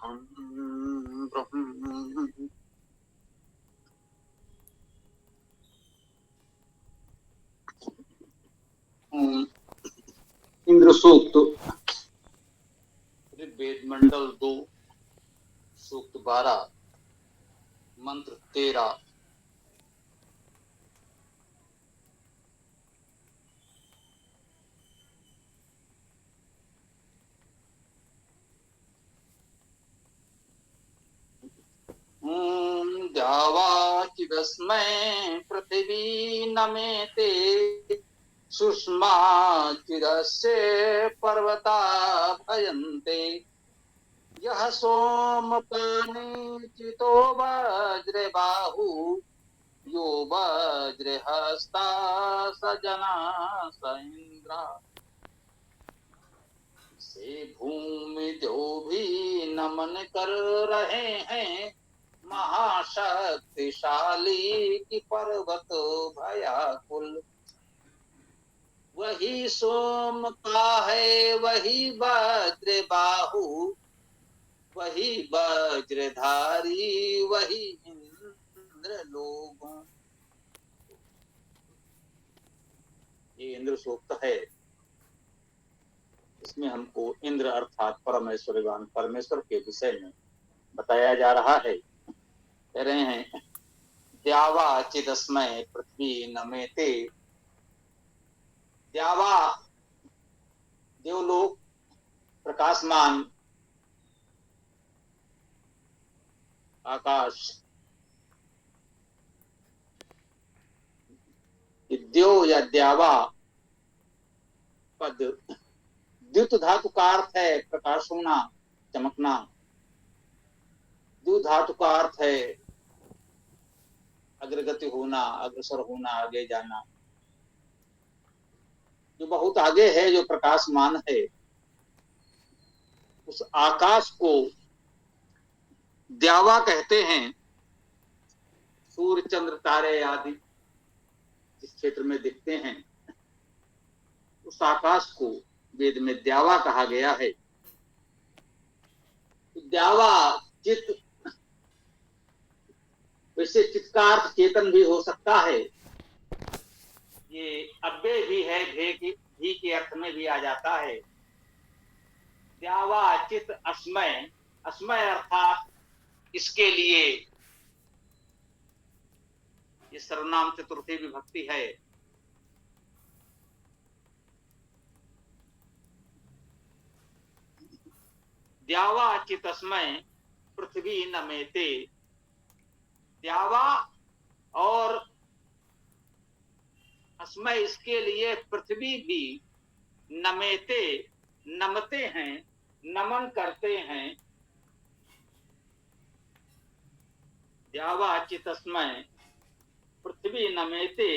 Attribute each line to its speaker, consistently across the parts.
Speaker 1: तदेकम ब्रह्म। इंद्र सूक्त, ऋग्वेद मंडल 2, सूक्त 12, मंत्र 13। द्यावाचिदस्मै पृथिवी नमेते सुष्माचिदस्य पर्वता भयन्ते यः सोमपाने चितो वज्रबाहु यो वज्रहस्ता स जना स इंद्र से भूमि जो भी नमन कर रहे हैं महाशक्तिशाली की पर्वत भयाकुल। वही सोम का है वही वज्र बाहु वही वज्रधारी वही इंद्र लोगों। ये इंद्र सूक्त है। इसमें हमको इंद्र अर्थात परमेश्वरवान परमेश्वर के विषय में बताया जा रहा है। कह रहे हैं द्यावा चिदस्मय पृथ्वी नमेते। द्यावा देवलोक प्रकाशमान आकाश, द्यो या द्यावा पद द्युत धातु का अर्थ है प्रकाश होना, चमकना। द्यु धातु का अर्थ है अग्रगति होना, अग्रसर होना, आगे जाना। जो बहुत आगे है, जो प्रकाशमान है, उस आकाश को द्यावा कहते हैं। सूर्य चंद्र तारे आदि जिस क्षेत्र में दिखते हैं उस आकाश को वेद में द्यावा कहा गया है। तो द्यावा चित, वैसे चित का अर्थ चेतन भी हो सकता है। ये अव्यय भी है, भी के अर्थ में भी आ जाता है। द्यावा चित अस्मय, अस्मय अर्थात इसके लिए, ये सर्वनाम चतुर्थी विभक्ति है। द्यावा चितस्मय पृथ्वी नमेते। द्यावा और अस्मय इसके लिए पृथ्वी भी नमेते, नमते हैं, नमन करते हैं। द्यावा चितस्मय पृथ्वी नमेते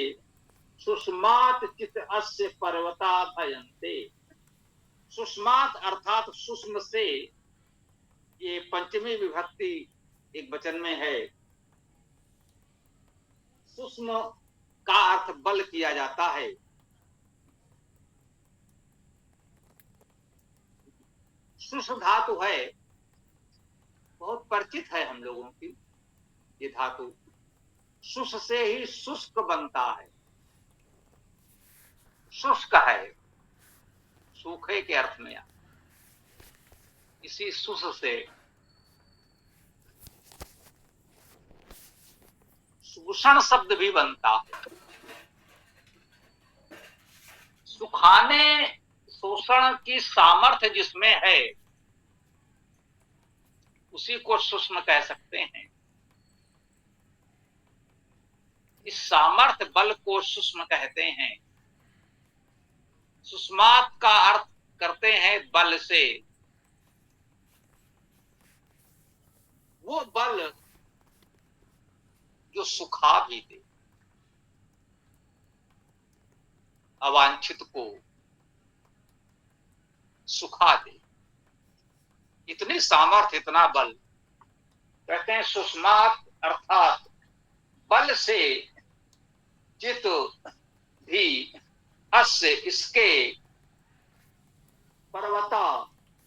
Speaker 1: सुष्मात चित अस्य पर्वता भयन्ते। सुष्मात अर्थात सुष्म से, ये पंचमी विभक्ति एक वचन में है। सुष्म का अर्थ बल किया जाता है। सुष धातु है, बहुत परिचित है हम लोगों की। ये धातु सुष से ही शुष्क बनता है। शुष्क है, सूखे के अर्थ में। इसी सुष से सुषण शब्द भी बनता है। सुखाने, शोषण की सामर्थ्य जिसमें है उसी को सुष्म कह सकते हैं। इस सामर्थ्य बल को सुष्म कहते हैं। सुष्मात का अर्थ करते हैं बल से। वो बल जो सुखा भी दे, अवांछित को सुखा दे, इतनी सामर्थ्य, इतना बल। कहते हैं सुष्मात अर्थात बल से चित भी अस्य इसके पर्वता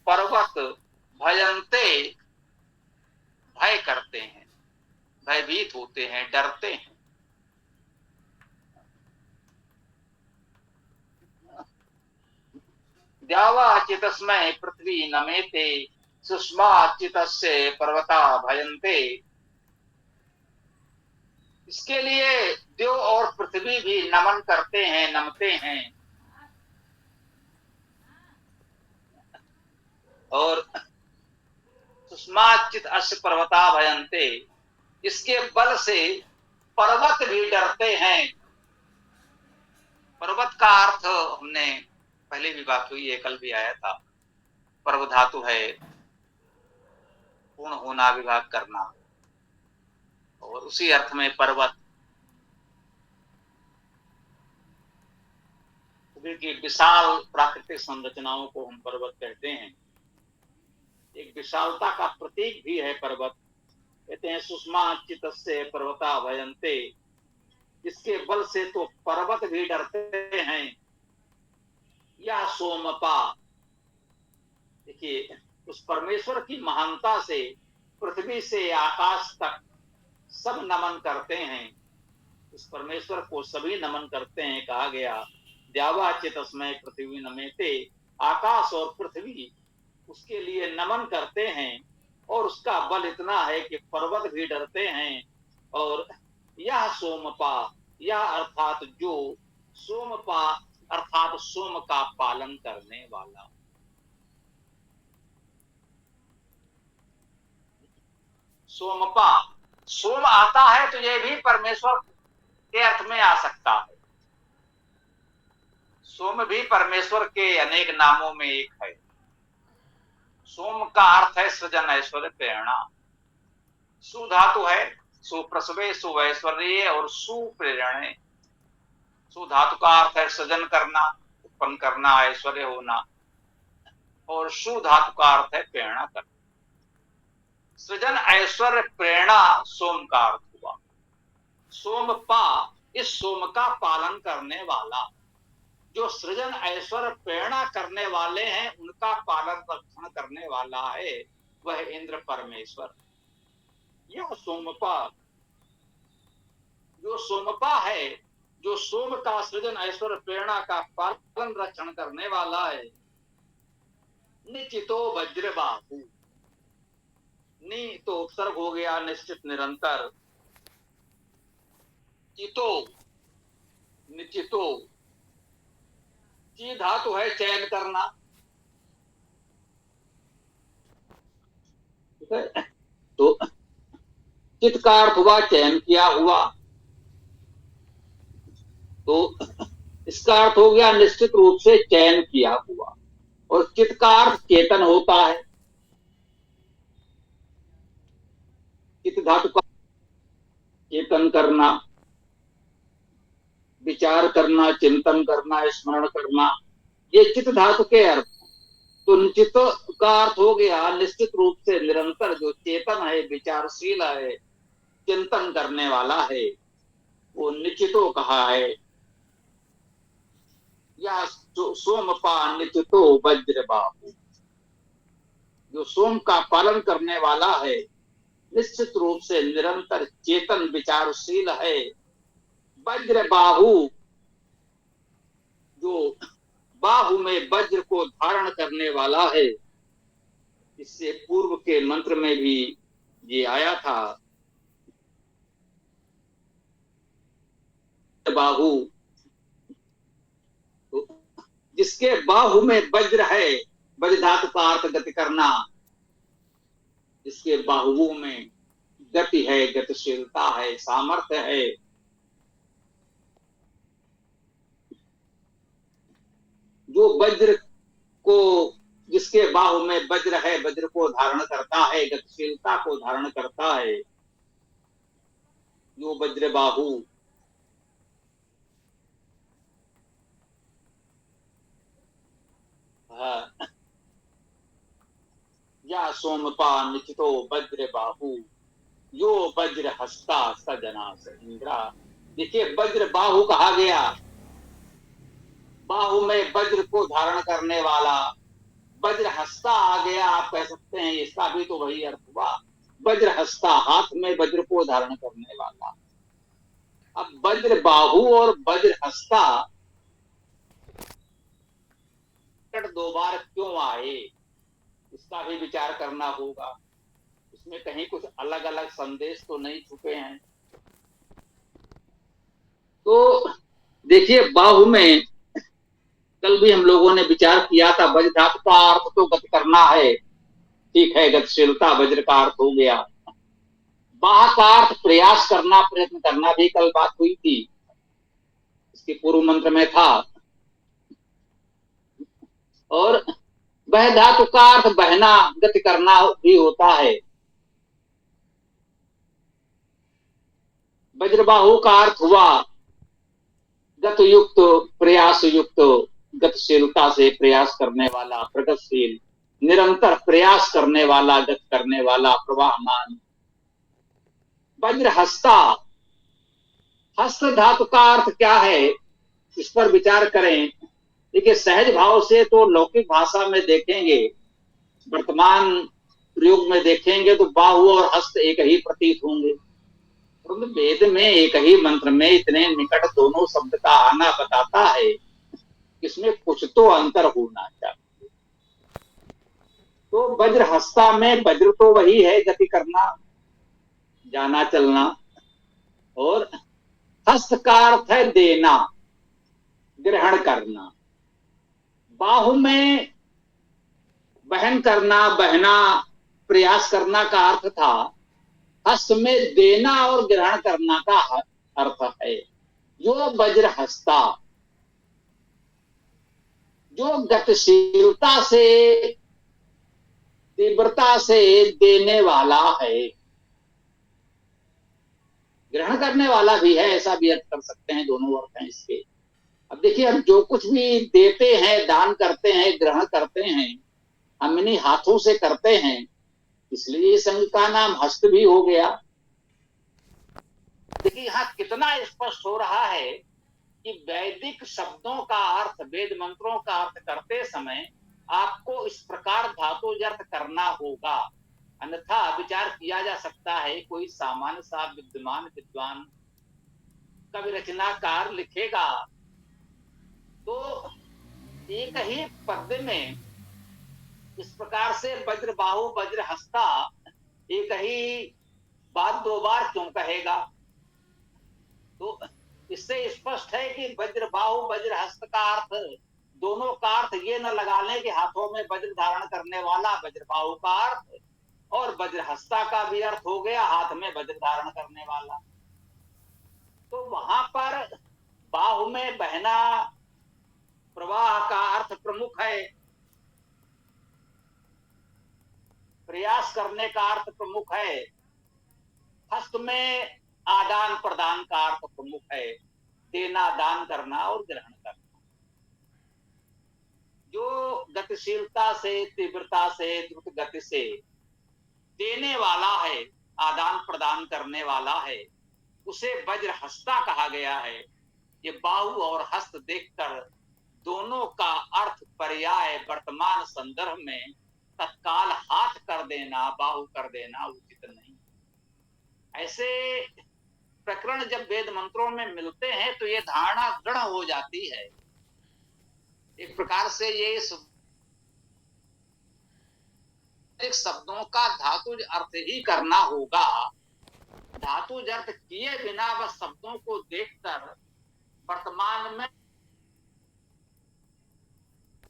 Speaker 1: पर्वत भयंते भय करते हैं, भयभीत होते हैं, डरते हैं। द्यावाचितस्मै पृथ्वी नमेते सुष्माचितस्य पर्वता भयन्ते। इसके लिए देव और पृथ्वी भी नमन करते हैं, नमते हैं। और सुष्माचित अस्य पर्वता भयन्ते, इसके बल से पर्वत भी डरते हैं। पर्वत का अर्थ हमने पहले भी बात हुई है, कल भी आया था। पर्व धातु है पूर्ण होना, विभाग करना, और उसी अर्थ में पर्वत की विशाल प्राकृतिक संरचनाओं को हम पर्वत कहते हैं। एक विशालता का प्रतीक भी है पर्वत। कहते हैं सुष्माचितस्य पर्वता भयन्ते, इसके बल से तो पर्वत भी डरते हैं। यह सोमपा, देखिए उस परमेश्वर की महानता से पृथ्वी से आकाश तक सब नमन करते हैं। उस परमेश्वर को सभी नमन करते हैं। कहा गया द्यावाचितस्मै पृथ्वी नमेते, आकाश और पृथ्वी उसके लिए नमन करते हैं। और उसका बल इतना है कि पर्वत भी डरते हैं। और यह सोमपा, यह अर्थात जो, सोमपा अर्थात सोम का पालन करने वाला। सोमपा, सोम आता है तो यह भी परमेश्वर के अर्थ में आ सकता है। सोम भी परमेश्वर के अनेक नामों में एक है। सोम का अर्थ है सृजन, ऐश्वर्य, प्रेरणा। सु धातु है सुप्रसवे, सुवैश्वर्य और सुप्रेरणे। सु धातु का अर्थ है सृजन करना, उत्पन्न करना, ऐश्वर्य होना। और सु धातु का अर्थ है प्रेरणा करना। सृजन, ऐश्वर्य, प्रेरणा सोम का अर्थ हुआ। सोमपा, इस सोम का पालन करने वाला। जो सृजन, ऐश्वर्य, प्रेरणा करने वाले हैं उनका पालन रक्षण करने वाला है वह इंद्र परमेश्वर। यह सोमपा, जो सोमपा है, जो सोम का सृजन, ऐश्वर्य, प्रेरणा का पालन रक्षण करने वाला है। निश्चितो वज्रबाहु, नि तो उपसर्ग हो गया, निश्चित, निरंतर। चितो, निश्चितो, ची धातु है चयन करना। ठीक है, तो चित का अर्थ हुआ चयन किया हुआ। तो इसका अर्थ हो गया निश्चित रूप से चयन किया हुआ। और चित का अर्थ चेतन होता है। चित धातु का चेतन करना, विचार करना, चिंतन करना, स्मरण करना, ये चित धातु के अर्थ। तो निश्चित का अर्थ हो गया निश्चित रूप से निरंतर, जो चेतन है, विचारशील है, चिंतन करने वाला है, वो निश्चितो कहा है। या सोमपा निश्चितो वज्रबाहु, जो सोम का पालन करने वाला है, निश्चित रूप से निरंतर चेतन विचारशील है। वज्रबाहु, जो बाहु में वज्र को धारण करने वाला है। इससे पूर्व के मंत्र में भी ये आया था। बाहु, तो जिसके बाहु में वज्र है, वज्र धातु का अर्थ गति करना, जिसके बाहुओं में गति है, गतिशीलता है, सामर्थ्य है। जो वज्र को, जिसके बाहु में वज्र है, वज्र को धारण करता है, गतिशीलता को धारण करता है, जो वज्र बाहु। या सोमपा निश्चितो वज्र बाहु, यो वज्र हस्ता सजना इंद्रा। देखिए वज्र बाहु कहा गया, बाहु में वज्र को धारण करने वाला। वज्र हस्ता आ गया, आप कह सकते हैं इसका भी तो वही अर्थ हुआ। वज्र हस्ता, हाथ में वज्र को धारण करने वाला। अब वज्र बाहु और वज्र हस्ता दो बार क्यों आए, इसका भी विचार करना होगा। इसमें कहीं कुछ अलग अलग संदेश तो नहीं छुपे हैं। तो देखिए, बाहु में कल भी हम लोगों ने विचार किया था, वज्र धातु का अर्थ तो गति करना है, ठीक है, गतिशीलता वज्र का अर्थ हो गया। बाह का अर्थ प्रयास करना, प्रयत्न करना भी कल बात हुई थी, इसके पूर्व मंत्र में था। और वह धातु का अर्थ बहना, गति करना भी होता है। वज्रबाहु का अर्थ हुआ गत युक्त, प्रयास युक्त, गतिशीलता से प्रयास करने वाला, प्रगतिशील, निरंतर प्रयास करने वाला, गति करने वाला, प्रवाहमान। वज्र हस्ता, हस्त धातु का अर्थ क्या है, इस पर विचार करें। देखिए, सहज भाव से तो लौकिक भाषा में देखेंगे, वर्तमान प्रयोग में देखेंगे तो बाहु और हस्त एक ही प्रतीत होंगे, परंतु वेद में एक ही मंत्र में इतने निकट दोनों शब्द का आना बताता है, इसमें कुछ तो अंतर होना चाहिए। तो वज्र हस्ता में वज्र तो वही है, गति करना, जाना चलना, और हस्त का अर्थ है देना, ग्रहण करना। बाहु में बहन करना, बहना, प्रयास करना का अर्थ था, हस्त में देना और ग्रहण करना का अर्थ है। जो वज्र हस्ता, जो गतिशीलता से, तीव्रता से देने वाला है, ग्रहण करने वाला भी है, ऐसा भी अर्थ कर सकते हैं, दोनों अर्थ हैं इसके। अब देखिए, हम जो कुछ भी देते हैं, दान करते हैं, ग्रहण करते हैं, हम इन्हीं हाथों से करते हैं, इसलिए इस अंग का नाम हस्त भी हो गया। देखिए, यहां कितना स्पष्ट हो रहा है कि वैदिक शब्दों का अर्थ, वेद मंत्रों का अर्थ करते समय आपको इस प्रकार धातुजर्थ करना होगा, अन्यथा विचार किया जा सकता है कोई सामान्य सा विद्यमान विद्वान कवि रचनाकार लिखेगा तो एक ही पद में इस प्रकार से वज्र बाहु वज्र हस्ता एक ही बात दो बार क्यों कहेगा। तो इससे स्पष्ट है कि वज्र बाहु वज्र हस्त का अर्थ, दोनों का अर्थ ये न लगा लें कि हाथों में वज्र धारण करने वाला वज्र बाहु का अर्थ, और वज्र हस्ता का भी अर्थ हो गया हाथ में वज्र धारण करने वाला। तो वहां पर बाहु में बहना, प्रवाह का अर्थ प्रमुख है, प्रयास करने का अर्थ प्रमुख है, हस्त में आदान प्रदान का अर्थ प्रमुख है, देना, दान करना और ग्रहण करना। जो गतिशीलता से, तीव्रता से, द्रुत गति से देने वाला है, आदान प्रदान करने वाला है, उसे वज्र हस्ता कहा गया है। ये बाहु और हस्त देखकर दोनों का अर्थ पर्याय वर्तमान संदर्भ में तत्काल हाथ कर देना, बाहु कर देना उचित नहीं। ऐसे प्रकरण जब वेद मंत्रों में मिलते हैं तो ये धारणा दृढ़ हो जाती है। एक प्रकार से ये शब्दों का धातुज अर्थ ही करना होगा। धातुज अर्थ किए बिना बस शब्दों को देखकर वर्तमान में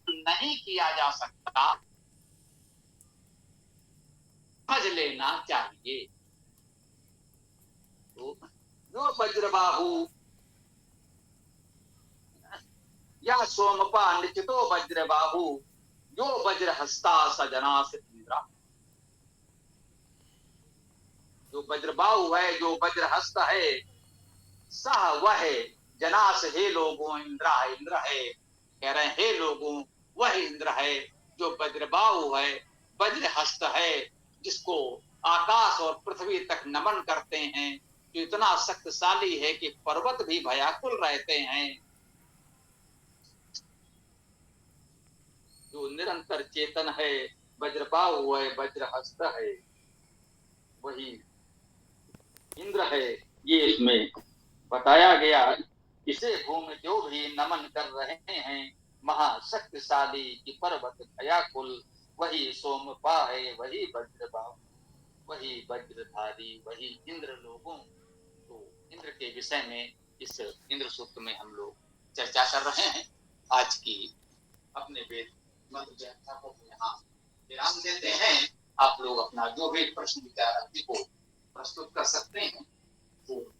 Speaker 1: नहीं किया जा सकता, समझ लेना चाहिए। तो जो वज्रबाहु या सोमपा निश्चितो वज्रबाहु, जो वज्र हस्ता सजना से इंद्रा। जो वज्रबाहु है, जो वज्र हस्त है, सह वह जनास, हे लोगों, इंद्रा है, इंद्र है, कह रहे हैं हे लोगों, वह इंद्र है जो वज्रबाहु है, वज्र हस्त है, जिसको आकाश और पृथ्वी तक नमन करते हैं, जो इतना शक्तिशाली है कि पर्वत भी भयाकुल रहते हैं, जो निरंतर चेतन है, वज्रबाहु है, वज्र हस्त है। वही इंद्र है, ये इसमें बताया गया। इसे भूमि जो भी नमन कर रहे हैं, महाशक्तिशाली की पर्वत भयाकुल, वही सोमपा है, वही वज्रबा, वही वज्रधारी, वही इंद्र लोगों। तो इंद्र के विषय में इस इंद्र सूक्त में हम लोग चर्चा कर रहे हैं। आज की अपने वेद मंत्र व्याख्या को यहाँ विराम देते हैं। आप लोग अपना जो भी प्रश्न विचार को प्रस्तुत कर सकते हैं। तो